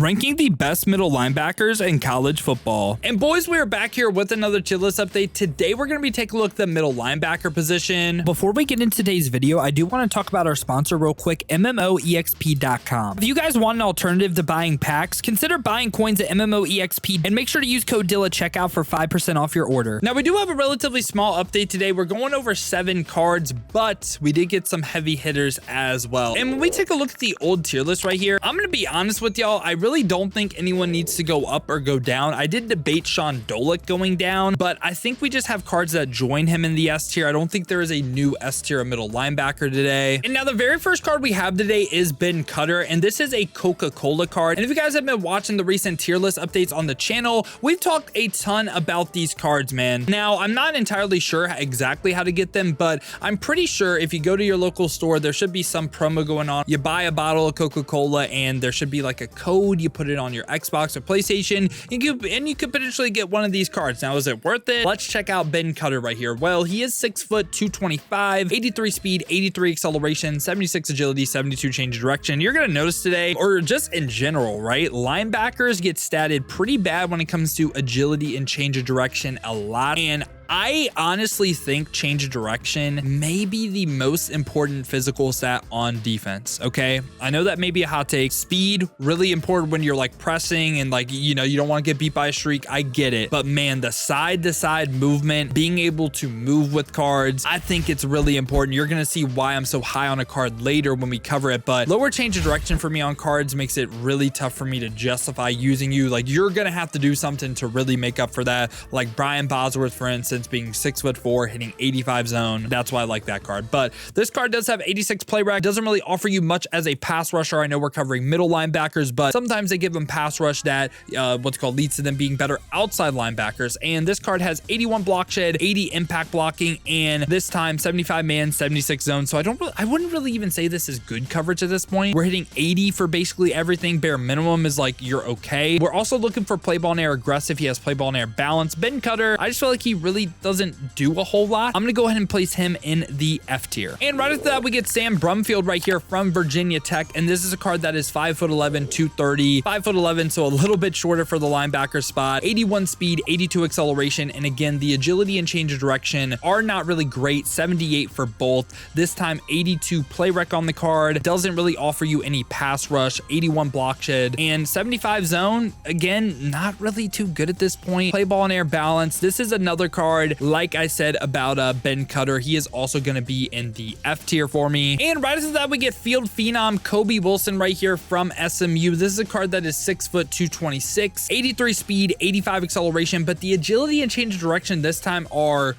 ranking the best middle linebackers in college football. And boys, we are back here with another tier list update. Today, we're going to be taking a look at the middle linebacker position. Before we get into today's video, I do want to talk about our sponsor real quick, MMOEXP.com. If you guys want an alternative to buying packs, consider buying coins at MMOEXP and make sure to use code DILL at checkout for 5% off your order. Now, we do have a relatively small update today. We're going over 7 cards, but we did get some heavy hitters as well. And when we take a look at the old tier list right here, I'm going to be honest with y'all, I really don't think anyone needs to go up or go down. I did debate Sean Dolick going down, but I think we just have cards that join him in the S tier. I don't think there is a new S tier middle linebacker today. And now the very first card we have today is Ben Cutter, and this is a Coca-Cola card. And if you guys have been watching the recent tier list updates on the channel, we've talked a ton about these cards, man. Now, I'm not entirely sure exactly how to get them, but I'm pretty sure if you go to your local store, there should be some promo going on. You buy a bottle of Coca-Cola and there should be like a code. You put it on your Xbox or PlayStation, and you could potentially get one of these cards. Now, is it worth it? Let's check out Ben Cutter right here. Well, he is 6 foot, 225, 83 speed, 83 acceleration, 76 agility, 72 change of direction. You're going to notice today, or just in general, right? Linebackers get statted pretty bad when it comes to agility and change of direction a lot. And I honestly think change of direction may be the most important physical stat on defense, okay? I know that may be a hot take. Speed, really important when you're like pressing and like, you know, you don't want to get beat by a streak. I get it. But man, the side-to-side movement, being able to move with cards, I think it's really important. You're going to see why I'm so high on a card later when we cover it. But lower change of direction for me on cards makes it really tough for me to justify using you. Like, you're going to have to do something to really make up for that. Like Brian Bosworth, for instance, being 6'4", hitting 85 zone. That's why I like that card. But this card does have 86 play rec. Doesn't really offer you much as a pass rusher. I know we're covering middle linebackers, but sometimes they give them pass rush that leads to them being better outside linebackers. And this card has 81 block shed, 80 impact blocking, and this time 75 man, 76 zone. So I wouldn't really even say this is good coverage at this point. We're hitting 80 for basically everything. Bare minimum is like you're okay. We're also looking for play ball and air aggressive. He has play ball and air balance. Ben Cutter, I just feel like he really doesn't do a whole lot. I'm going to go ahead and place him in the F tier. And right after that, we get Sam Brumfield right here from Virginia Tech. And this is a card that is 5'11", 230, 5'11", so a little bit shorter for the linebacker spot, 81 speed, 82 acceleration. And again, the agility and change of direction are not really great, 78 for both. This time, 82 play rec on the card. Doesn't really offer you any pass rush, 81 block shed, and 75 zone. Again, not really too good at this point. Play ball and air balance. This is another card, like I said about Ben Cutter, he is also going to be in the F tier for me. And right after that, we get field phenom Kobe Wilson right here from SMU. This is a card that is 6 foot, 226, 83 speed, 85 acceleration, but the agility and change of direction this time are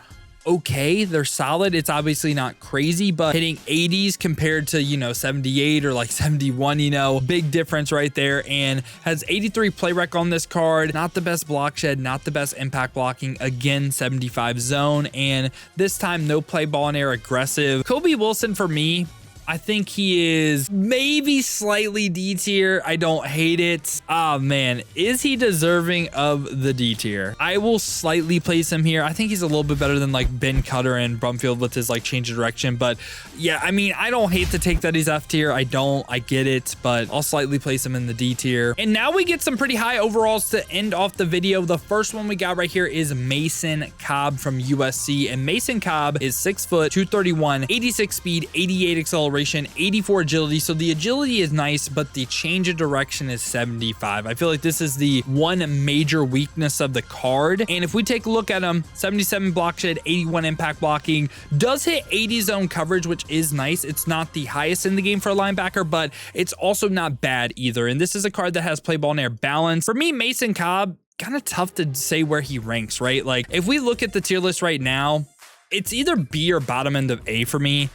okay. They're solid. It's obviously not crazy, but hitting 80s compared to, 78 or like 71, big difference right there. And has 83 play rec on this card. Not the best block shed, not the best impact blocking. Again, 75 zone. And this time, no play ball and air aggressive. Kobe Wilson for me, I think he is maybe slightly D tier. I don't hate it. Ah, man. Is he deserving of the D tier? I will slightly place him here. I think he's a little bit better than like Ben Cutter and Brumfield with his like change of direction. But yeah, I mean, I don't hate to take that he's F tier. I get it, but I'll slightly place him in the D tier. And now we get some pretty high overalls to end off the video. The first one we got right here is Mason Cobb from USC. And Mason Cobb is 6 foot, 231, 86 speed, 88 acceleration, 84 agility. So the agility is nice, but the change of direction is 75. I feel like this is the one major weakness of the card. And if we take a look at him, 77 block shed, 81 impact blocking, does hit 80 zone coverage, which is nice. It's not the highest in the game for a linebacker, but it's also not bad either. And this is a card that has play ball and air balance. For me, Mason Cobb, kind of tough to say where he ranks, right? Like if we look at the tier list right now, it's either B or bottom end of A for me.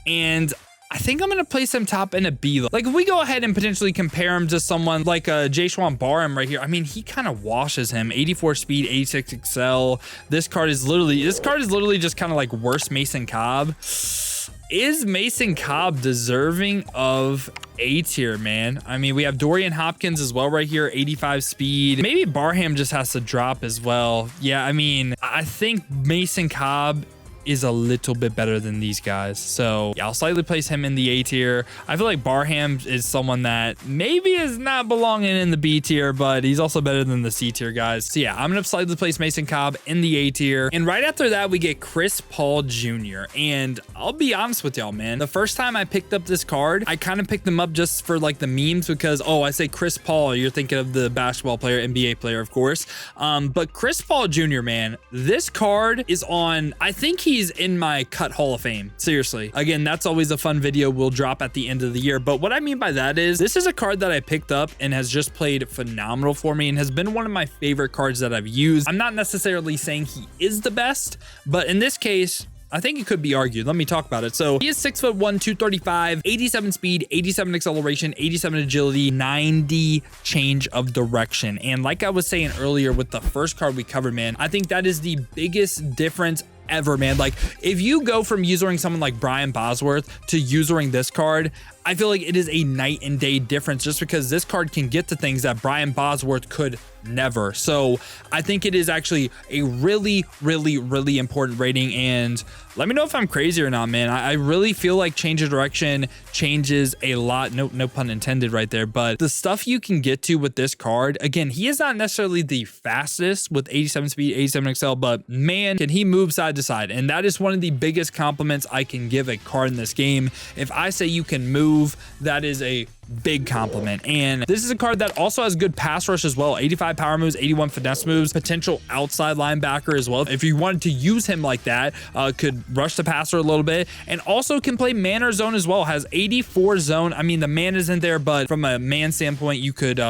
And I think I'm going to place him top in a B. Like if we go ahead and potentially compare him to someone like Jayshwan Barham right here, I mean, he kind of washes him. 84 speed, 86 excel. This card is literally just kind of like worse Mason Cobb. Is Mason Cobb deserving of A tier, man? I mean, we have Dorian Hopkins as well right here, 85 speed. Maybe Barham just has to drop as well. Yeah, I mean, I think Mason Cobb is a little bit better than these guys. So yeah, I'll slightly place him in the A tier. I feel like Barham is someone that maybe is not belonging in the B tier, but he's also better than the C tier guys. So yeah, I'm gonna slightly place Mason Cobb in the A tier. And right after that, we get Chris Paul Jr. And I'll be honest with y'all, man. The first time I picked up this card, I kind of picked them up just for like the memes because, oh, I say Chris Paul, you're thinking of the basketball player, NBA player, of course. But Chris Paul Jr., man, this card is on, I think he's in my cut Hall of Fame. Seriously. Again, that's always a fun video we'll drop at the end of the year. But what I mean by that is this is a card that I picked up and has just played phenomenal for me and has been one of my favorite cards that I've used. I'm not necessarily saying he is the best, but in this case, I think it could be argued. Let me talk about it. So he is 6'1", 235, 87 speed, 87 acceleration, 87 agility, 90 change of direction. And like I was saying earlier with the first card we covered, man, I think that is the biggest difference ever, man. Like if you go from using someone like Brian Bosworth to using this card, I feel like it is a night and day difference just because this card can get to things that Brian Bosworth could never. So I think it is actually a really, really, really important rating. And let me know if I'm crazy or not, man. I really feel like change of direction changes a lot. No pun intended right there. But the stuff you can get to with this card, again, he is not necessarily the fastest with 87 speed, 87 excel, but man, can he move side to side. And that is one of the biggest compliments I can give a card in this game. If I say you can move, that is a big compliment. And this is a card that also has good pass rush as well. 85 power moves, 81 finesse moves, potential outside linebacker as well. If you wanted to use him like that, could rush the passer a little bit and also can play man or zone as well. Has 84 zone. I mean, the man isn't there, but from a man standpoint, you could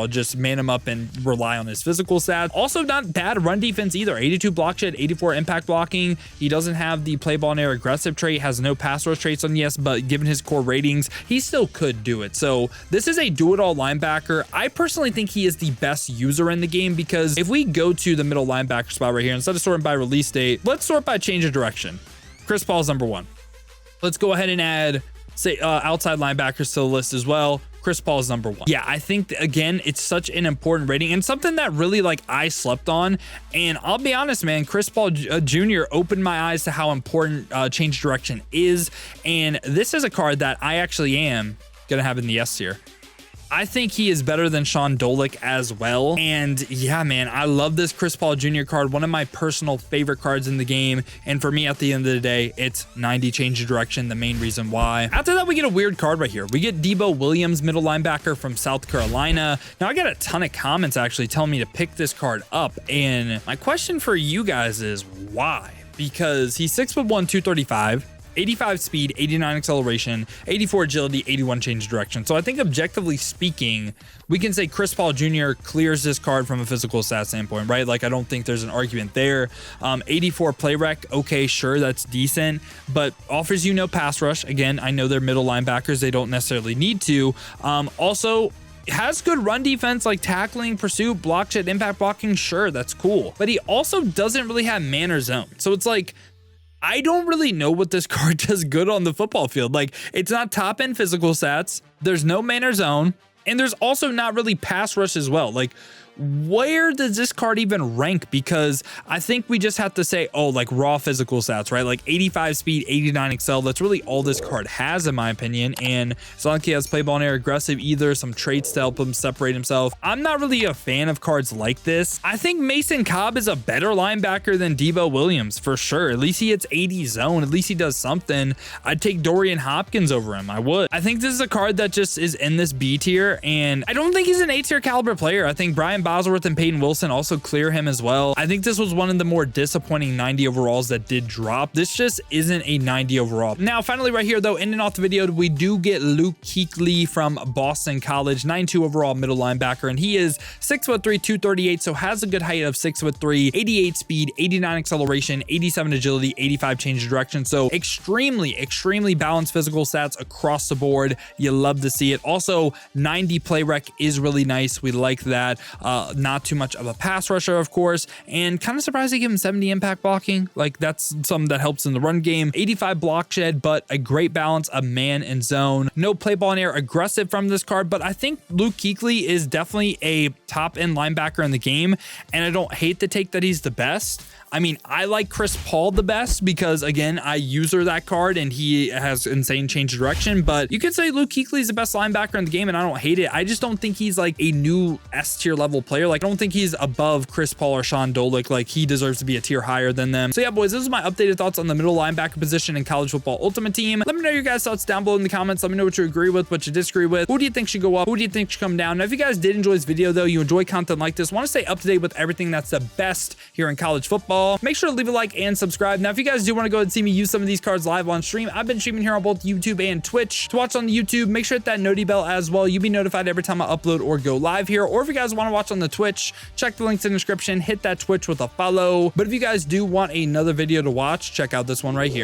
just man him up and rely on his physical stats. Also not bad run defense either. 82 block shed, 84 impact blocking. He doesn't have the play ball and air aggressive trait, has no pass rush traits on yes, but given his core ratings, he still could do it. So this is a do-it-all linebacker. I personally think he is the best user in the game because if we go to the middle linebacker spot right here, instead of sorting by release date, let's sort by change of direction. Chris Paul's number 1. Let's go ahead and add, say, outside linebackers to the list as well. Chris Paul's number 1. Yeah, I think, again, it's such an important rating and something that really, like, I slept on. And I'll be honest, man, Chris Paul Jr. opened my eyes to how important change direction is. And this is a card that I actually am gonna have in the S tier. I think he is better than Sean Dolick as well. And yeah, man, I love this Chris Paul Jr. card. One of my personal favorite cards in the game. And for me, at the end of the day, it's 90 change of direction, the main reason why. After that, we get a weird card right here. We get Debo Williams, middle linebacker from South Carolina. Now, I got a ton of comments actually telling me to pick this card up. And my question for you guys is why? Because he's 6'1", 235. 85 speed, 89 acceleration, 84 agility, 81 change of direction. So I think objectively speaking, we can say Chris Paul Jr. clears this card from a physical stat standpoint, right? Like, I don't think there's an argument there. 84 play rec, okay, sure, that's decent, but offers you no pass rush. Again, I know they're middle linebackers. They don't necessarily need to. Also, has good run defense like tackling, pursuit, block shed, impact blocking. Sure, that's cool. But he also doesn't really have man or zone. So it's like, I don't really know what this card does good on the football field. Like, it's not top end physical stats. There's no man or zone. And there's also not really pass rush as well. Like, where does this card even rank? Because I think we just have to say, oh, like raw physical stats, right? Like 85 speed, 89 excel. That's really all this card has, in my opinion. And it's not like he has play ball and air aggressive either. Some traits to help him separate himself. I'm not really a fan of cards like this. I think Mason Cobb is a better linebacker than Debo Williams for sure. At least he hits 80 zone. At least he does something. I'd take Dorian Hopkins over him. I would. I think this is a card that just is in this B tier. And I don't think he's an A tier caliber player. I think Brian Bosworth and Peyton Wilson also clear him as well. I think this was one of the more disappointing 90 overalls that did drop. This just isn't a 90 overall. Now, finally right here though, ending off the video, we do get Luke Kuechly from Boston College, 92 overall middle linebacker, and he is 6'3", 238, so has a good height of 6'3", 88 speed, 89 acceleration, 87 agility, 85 change of direction. So extremely balanced physical stats across the board. You love to see it. Also, 90 play rec is really nice. We like that. Not too much of a pass rusher, of course, and kind of surprised they give him 70 impact blocking. Like, that's something that helps in the run game. 85 block shed, but a great balance of man and zone. No play ball and air aggressive from this card, but I think Luke Kuechly is definitely a top end linebacker in the game, and I don't hate the take that he's the best. I mean, I like Chris Paul the best because, again, I user that card and he has insane change of direction. But you could say Luke Kuechly is the best linebacker in the game, and I don't hate it. I just don't think he's like a new S tier level player. Like, I don't think he's above Chris Paul or Sean Dolik. Like, he deserves to be a tier higher than them. So yeah, boys, this is my updated thoughts on the middle linebacker position in college football ultimate team. Let me know your guys' thoughts down below in the comments. Let me know what you agree with, what you disagree with. Who do you think should go up? Who do you think should come down? Now, if you guys did enjoy this video though, you enjoy content like this, want to stay up to date with everything that's the best here in college football, make sure to leave a like and subscribe. Now, if you guys do want to go and see me use some of these cards live on stream, I've been streaming here on both YouTube and Twitch. To watch on the YouTube, make sure to hit that noti bell as well. You'll be notified every time I upload or go live here. Or if you guys want to watch on the Twitch, check the links in the description, hit that Twitch with a follow. But if you guys do want another video to watch, check out this one right here.